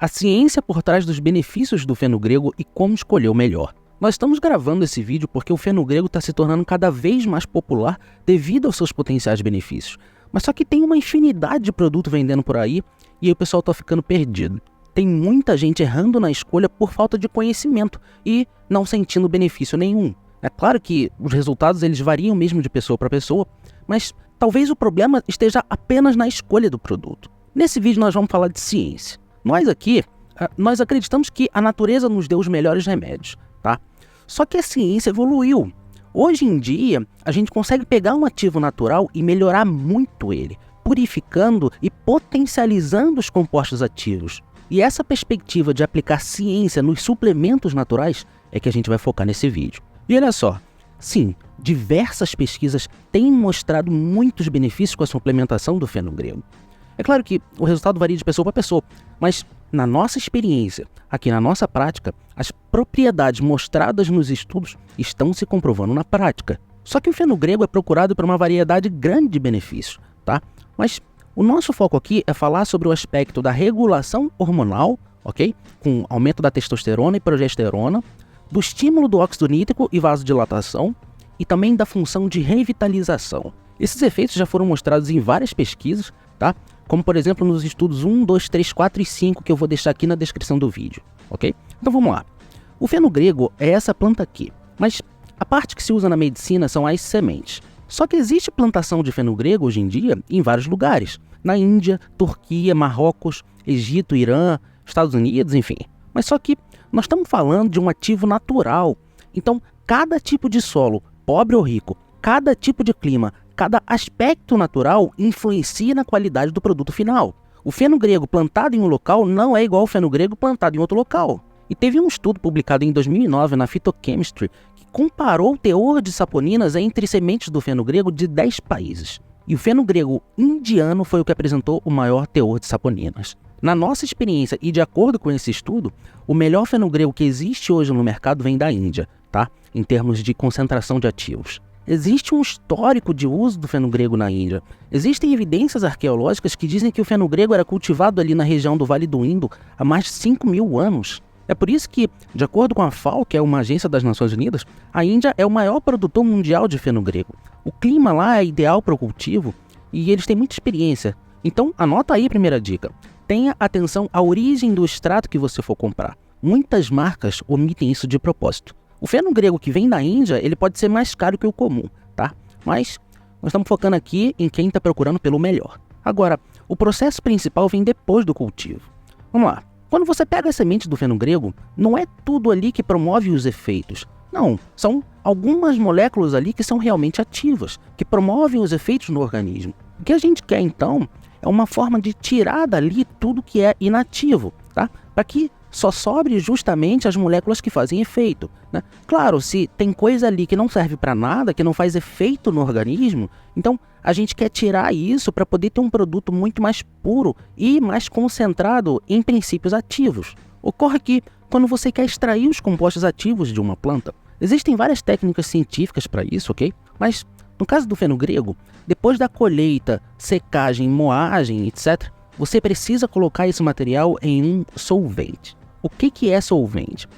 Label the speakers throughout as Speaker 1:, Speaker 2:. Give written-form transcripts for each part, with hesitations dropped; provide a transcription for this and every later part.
Speaker 1: a ciência por trás dos benefícios do feno grego e como escolher o melhor. Nós estamos gravando esse vídeo porque o feno grego está se tornando cada vez mais popular devido aos seus potenciais benefícios. Mas só que tem uma infinidade de produto vendendo por aí e aí o pessoal está ficando perdido. Tem muita gente errando na escolha por falta de conhecimento e não sentindo benefício nenhum. É claro que os resultados eles variam mesmo de pessoa para pessoa, mas talvez o problema esteja apenas na escolha do produto. Nesse vídeo nós vamos falar de ciência. Nós aqui, nós acreditamos que a natureza nos deu os melhores remédios, tá? Só que a ciência evoluiu. Hoje em dia, a gente consegue pegar um ativo natural e melhorar muito ele, purificando e potencializando os compostos ativos. E essa perspectiva de aplicar ciência nos suplementos naturais é que a gente vai focar nesse vídeo. E olha só, sim, diversas pesquisas têm mostrado muitos benefícios com a suplementação do feno grego. É claro que o resultado varia de pessoa para pessoa, mas na nossa experiência, aqui na nossa prática, as propriedades mostradas nos estudos estão se comprovando na prática. Só que o feno grego é procurado por uma variedade grande de benefícios, tá? Mas o nosso foco aqui é falar sobre o aspecto da regulação hormonal, ok? Com aumento da testosterona e progesterona, do estímulo do óxido nítrico e vasodilatação e também da função de revitalização. Esses efeitos já foram mostrados em várias pesquisas, tá? Como por exemplo nos estudos 1, 2, 3, 4 e 5 que eu vou deixar aqui na descrição do vídeo, ok? Então vamos lá. O feno grego é essa planta aqui, mas a parte que se usa na medicina são as sementes. Só que existe plantação de feno grego hoje em dia em vários lugares, na Índia, Turquia, Marrocos, Egito, Irã, Estados Unidos, enfim. Mas só que nós estamos falando de um ativo natural, então cada tipo de solo, pobre ou rico, cada tipo de clima, cada aspecto natural influencia na qualidade do produto final. O feno grego plantado em um local não é igual ao feno grego plantado em outro local. E teve um estudo publicado em 2009 na Phytochemistry que comparou o teor de saponinas entre sementes do feno grego de 10 países. E o feno grego indiano foi o que apresentou o maior teor de saponinas. Na nossa experiência e de acordo com esse estudo, o melhor feno grego que existe hoje no mercado vem da Índia, tá? Em termos de concentração de ativos. Existe um histórico de uso do feno grego na Índia. Existem evidências arqueológicas que dizem que o feno grego era cultivado ali na região do Vale do Indo há mais de 5.000 anos. É por isso que, de acordo com a FAO, que é uma agência das Nações Unidas, a Índia é o maior produtor mundial de feno grego. O clima lá é ideal para o cultivo e eles têm muita experiência. Então, anota aí a primeira dica. Tenha atenção à origem do extrato que você for comprar. Muitas marcas omitem isso de propósito. O feno grego que vem da Índia, ele pode ser mais caro que o comum, tá? Mas nós estamos focando aqui em quem está procurando pelo melhor. Agora, o processo principal vem depois do cultivo. Vamos lá. Quando você pega a semente do feno grego, não é tudo ali que promove os efeitos. Não, são algumas moléculas ali que são realmente ativas, que promovem os efeitos no organismo. O que a gente quer, então, é uma forma de tirar dali tudo que é inativo, tá? Para que só sobre justamente as moléculas que fazem efeito, né? Claro, se tem coisa ali que não serve para nada, que não faz efeito no organismo, então a gente quer tirar isso para poder ter um produto muito mais puro e mais concentrado em princípios ativos. Ocorre que, quando você quer extrair os compostos ativos de uma planta, existem várias técnicas científicas para isso, ok? Mas no caso do feno grego, depois da colheita, secagem, moagem, etc., você precisa colocar esse material em um solvente. O que é solvente?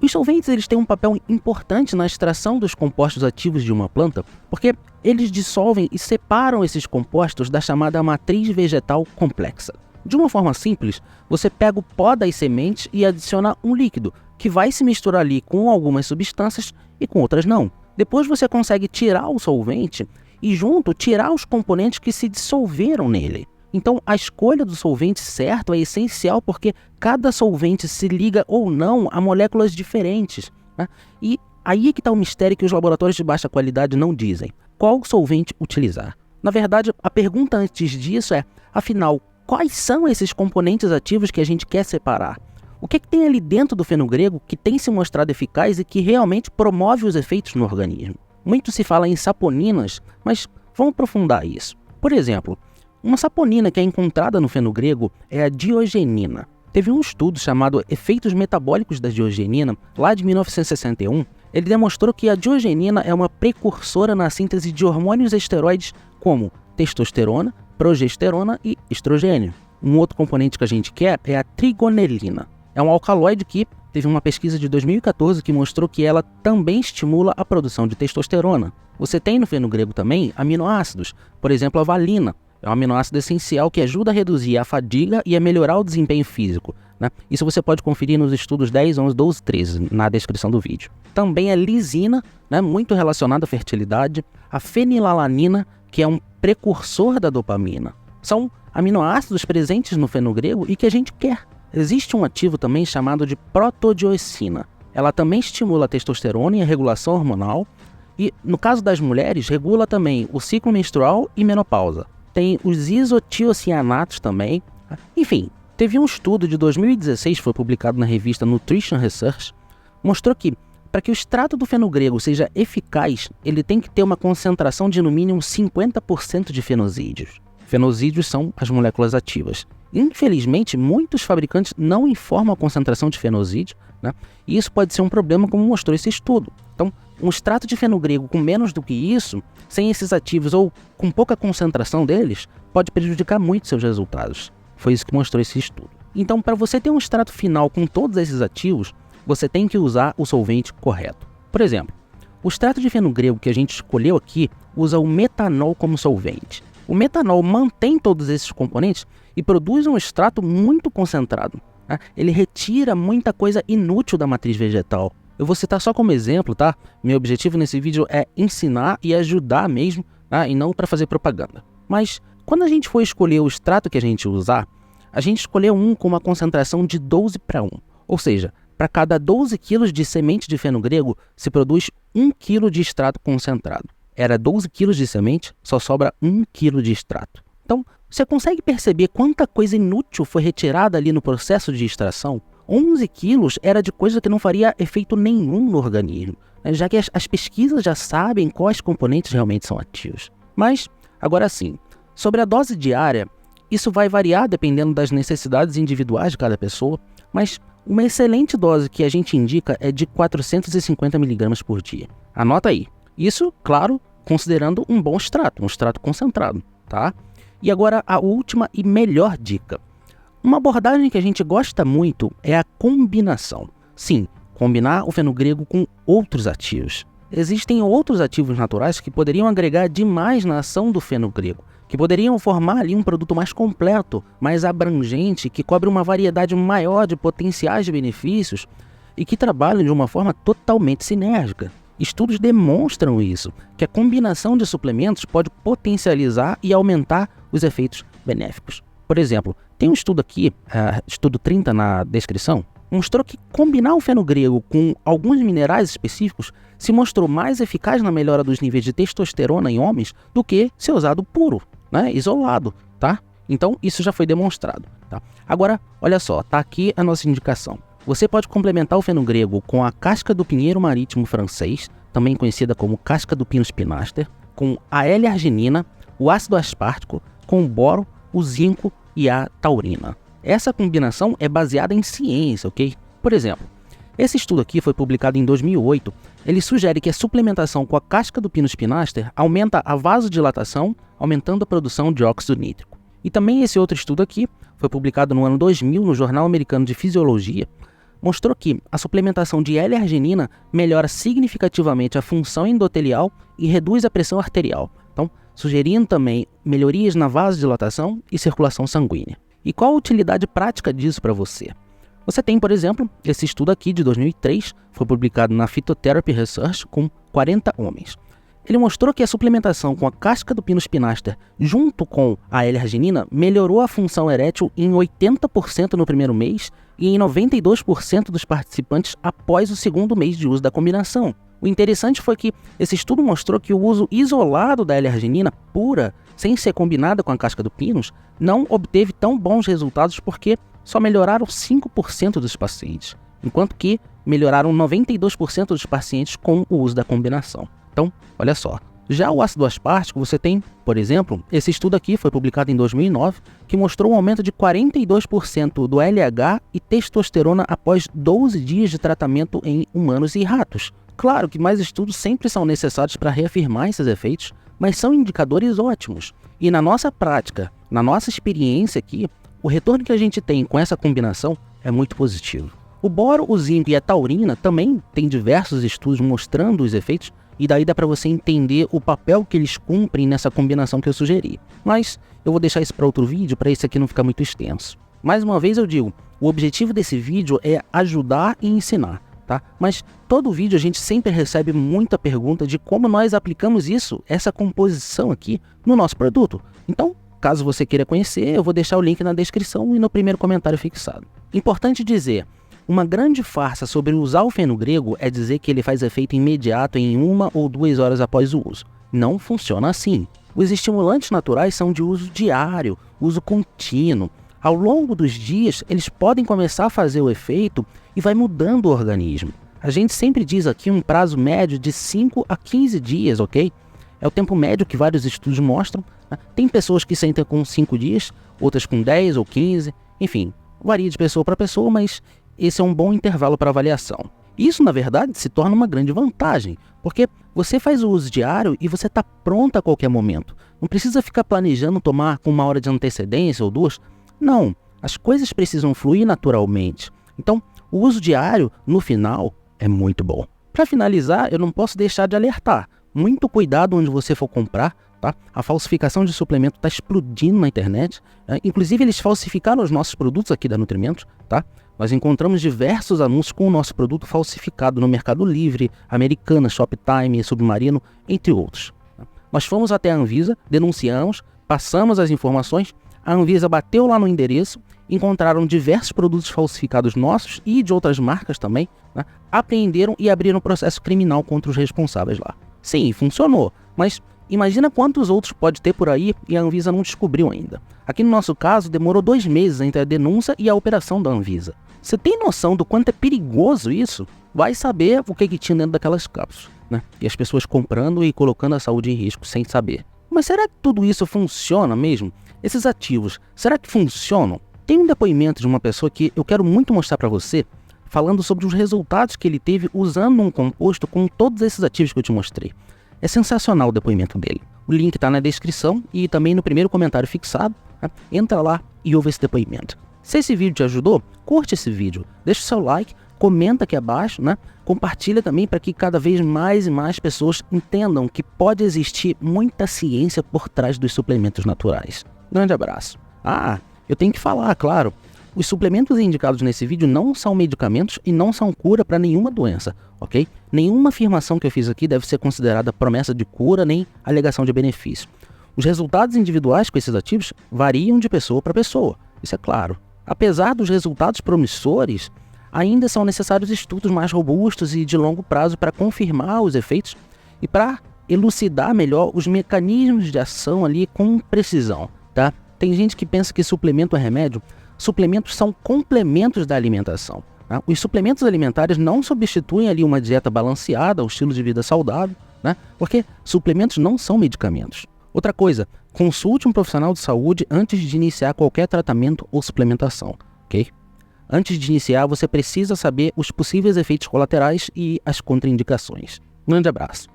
Speaker 1: Os solventes eles têm um papel importante na extração dos compostos ativos de uma planta, porque eles dissolvem e separam esses compostos da chamada matriz vegetal complexa. De uma forma simples, você pega o pó das sementes e adiciona um líquido, que vai se misturar ali com algumas substâncias e com outras não. Depois você consegue tirar o solvente e junto tirar os componentes que se dissolveram nele. Então, a escolha do solvente certo é essencial porque cada solvente se liga ou não a moléculas diferentes, né? E aí é que está o mistério que os laboratórios de baixa qualidade não dizem. Qual solvente utilizar? Na verdade, a pergunta antes disso é, afinal, quais são esses componentes ativos que a gente quer separar? O que tem ali dentro do feno grego que tem se mostrado eficaz e que realmente promove os efeitos no organismo? Muito se fala em saponinas, mas vamos aprofundar isso. Por exemplo, uma saponina que é encontrada no feno grego é a diogenina. Teve um estudo chamado Efeitos Metabólicos da Diogenina, lá de 1961. Ele demonstrou que a diogenina é uma precursora na síntese de hormônios esteroides como testosterona, progesterona e estrogênio. Um outro componente que a gente quer é a trigonelina. É um alcaloide que teve uma pesquisa de 2014 que mostrou que ela também estimula a produção de testosterona. Você tem no feno grego também aminoácidos, por exemplo a valina. É um aminoácido essencial que ajuda a reduzir a fadiga e a melhorar o desempenho físico, né? Isso você pode conferir nos estudos 10, 11, 12, 13, na descrição do vídeo. Também a lisina, né, muito relacionada à fertilidade. A fenilalanina, que é um precursor da dopamina. São aminoácidos presentes no feno grego e que a gente quer. Existe um ativo também chamado de protodiosina. Ela também estimula a testosterona e a regulação hormonal. E, no caso das mulheres, regula também o ciclo menstrual e menopausa. Tem os isotiocianatos também. Enfim, teve um estudo de 2016, foi publicado na revista Nutrition Research, mostrou que, para que o extrato do feno grego seja eficaz, ele tem que ter uma concentração de no mínimo 50% de fenozídeos. Fenozídeos são as moléculas ativas. Infelizmente, muitos fabricantes não informam a concentração de fenozídeo, né? E isso pode ser um problema, como mostrou esse estudo. Então, um extrato de feno grego com menos do que isso, sem esses ativos ou com pouca concentração deles, pode prejudicar muito seus resultados. Foi isso que mostrou esse estudo. Então, para você ter um extrato final com todos esses ativos, você tem que usar o solvente correto. Por exemplo, o extrato de feno grego que a gente escolheu aqui usa o metanol como solvente. O metanol mantém todos esses componentes e produz um extrato muito concentrado, né? Ele retira muita coisa inútil da matriz vegetal. Eu vou citar só como exemplo, tá? Meu objetivo nesse vídeo é ensinar e ajudar mesmo, tá? E não para fazer propaganda. Mas quando a gente for escolher o extrato que a gente usar, a gente escolheu um com uma concentração de 12:1. Ou seja, para cada 12 kg de semente de feno grego, se produz 1 kg de extrato concentrado. Era 12 kg de semente, só sobra 1 kg de extrato. Então, você consegue perceber quanta coisa inútil foi retirada ali no processo de extração? 11 quilos era de coisa que não faria efeito nenhum no organismo, né? Já que as pesquisas já sabem quais componentes realmente são ativos. Mas, agora sim, sobre a dose diária, isso vai variar dependendo das necessidades individuais de cada pessoa, mas uma excelente dose que a gente indica é de 450 mg por dia. Anota aí. Isso, claro, considerando um bom extrato, um extrato concentrado, tá? E agora a última e melhor dica. Uma abordagem que a gente gosta muito é a combinação. Sim, combinar o feno grego com outros ativos. Existem outros ativos naturais que poderiam agregar demais na ação do feno grego, que poderiam formar ali um produto mais completo, mais abrangente, que cobre uma variedade maior de potenciais benefícios e que trabalham de uma forma totalmente sinérgica. Estudos demonstram isso, que a combinação de suplementos pode potencializar e aumentar os efeitos benéficos. Por exemplo, tem um estudo aqui, estudo 30 na descrição, mostrou que combinar o feno grego com alguns minerais específicos se mostrou mais eficaz na melhora dos níveis de testosterona em homens do que ser usado puro, né, isolado, tá? Então, isso já foi demonstrado, tá? Agora, olha só, tá aqui a nossa indicação. Você pode complementar o feno grego com a casca do pinheiro marítimo francês, também conhecida como casca do pinus pinaster, com a L-arginina, o ácido aspartico, com o boro, o zinco e a taurina. Essa combinação é baseada em ciência, ok? Por exemplo, esse estudo aqui foi publicado em 2008. Ele sugere que a suplementação com a casca do pinus pinaster aumenta a vasodilatação, aumentando a produção de óxido nítrico. E também esse outro estudo aqui foi publicado no ano 2000 no Jornal Americano de Fisiologia, mostrou que a suplementação de L-arginina melhora significativamente a função endotelial e reduz a pressão arterial, então sugerindo também melhorias na vasodilatação e circulação sanguínea. E qual a utilidade prática disso para você? Você tem, por exemplo, esse estudo aqui de 2003, foi publicado na Phytotherapy Research com 40 homens. Ele mostrou que a suplementação com a casca do pinus pinaster junto com a L-arginina melhorou a função erétil em 80% no primeiro mês e em 92% dos participantes após o segundo mês de uso da combinação. O interessante foi que esse estudo mostrou que o uso isolado da L-arginina pura, sem ser combinada com a casca do pinus, não obteve tão bons resultados porque só melhoraram 5% dos pacientes, enquanto que melhoraram 92% dos pacientes com o uso da combinação. Então, olha só, já o ácido aspartico você tem, por exemplo, esse estudo aqui foi publicado em 2009, que mostrou um aumento de 42% do LH e testosterona após 12 dias de tratamento em humanos e ratos. Claro que mais estudos sempre são necessários para reafirmar esses efeitos, mas são indicadores ótimos. E na nossa prática, na nossa experiência aqui, o retorno que a gente tem com essa combinação é muito positivo. O boro, o zinco e a taurina também tem diversos estudos mostrando os efeitos, e daí dá para você entender o papel que eles cumprem nessa combinação que eu sugeri. Mas eu vou deixar isso para outro vídeo, para esse aqui não ficar muito extenso. Mais uma vez eu digo, o objetivo desse vídeo é ajudar e ensinar, tá? Mas todo vídeo a gente sempre recebe muita pergunta de como nós aplicamos isso, essa composição aqui, no nosso produto. Então, caso você queira conhecer, eu vou deixar o link na descrição e no primeiro comentário fixado. Importante dizer, uma grande farsa sobre usar o feno grego é dizer que ele faz efeito imediato em 1 ou 2 horas após o uso. Não funciona assim. Os estimulantes naturais são de uso diário, uso contínuo. Ao longo dos dias, eles podem começar a fazer o efeito e vai mudando o organismo. A gente sempre diz aqui um prazo médio de 5 a 15 dias, ok? É o tempo médio que vários estudos mostram, né? Tem pessoas que sentem com 5 dias, outras com 10 ou 15, enfim, varia de pessoa para pessoa, mas esse é um bom intervalo para avaliação. Isso, na verdade, se torna uma grande vantagem, porque você faz o uso diário e você está pronto a qualquer momento. Não precisa ficar planejando tomar com 1 hora de antecedência ou 2. Não, as coisas precisam fluir naturalmente. Então, o uso diário, no final, é muito bom. Para finalizar, eu não posso deixar de alertar. Muito cuidado onde você for comprar, tá? A falsificação de suplemento está explodindo na internet. Inclusive, eles falsificaram os nossos produtos aqui da Nutrimentos, tá? Nós encontramos diversos anúncios com o nosso produto falsificado no Mercado Livre, Americanas, Shoptime, Submarino, entre outros. Nós fomos até a Anvisa, denunciamos, passamos as informações, a Anvisa bateu lá no endereço, encontraram diversos produtos falsificados nossos e de outras marcas também, né? Apreenderam e abriram processo criminal contra os responsáveis lá. Sim, funcionou, mas imagina quantos outros pode ter por aí e a Anvisa não descobriu ainda. Aqui no nosso caso, demorou 2 meses entre a denúncia e a operação da Anvisa. Você tem noção do quanto é perigoso isso? Vai saber o que tinha dentro daquelas cápsulas, né? E as pessoas comprando e colocando a saúde em risco sem saber. Mas será que tudo isso funciona mesmo? Esses ativos, será que funcionam? Tem um depoimento de uma pessoa que eu quero muito mostrar para você, falando sobre os resultados que ele teve usando um composto com todos esses ativos que eu te mostrei. É sensacional o depoimento dele. O link está na descrição e também no primeiro comentário fixado, né? Entra lá e ouve esse depoimento. Se esse vídeo te ajudou, curte esse vídeo, deixa o seu like, comenta aqui abaixo, né? Compartilha também para que cada vez mais e mais pessoas entendam que pode existir muita ciência por trás dos suplementos naturais. Grande abraço. Eu tenho que falar, claro, os suplementos indicados nesse vídeo não são medicamentos e não são cura para nenhuma doença, ok? Nenhuma afirmação que eu fiz aqui deve ser considerada promessa de cura nem alegação de benefício. Os resultados individuais com esses ativos variam de pessoa para pessoa, isso é claro. Apesar dos resultados promissores, ainda são necessários estudos mais robustos e de longo prazo para confirmar os efeitos e para elucidar melhor os mecanismos de ação ali com precisão, tá? Tem gente que pensa que suplemento é remédio. Suplementos são complementos da alimentação, tá? Os suplementos alimentares não substituem ali uma dieta balanceada, um estilo de vida saudável, né? Porque suplementos não são medicamentos. Outra coisa, consulte um profissional de saúde antes de iniciar qualquer tratamento ou suplementação, ok? Antes de iniciar, você precisa saber os possíveis efeitos colaterais e as contraindicações. Um grande abraço.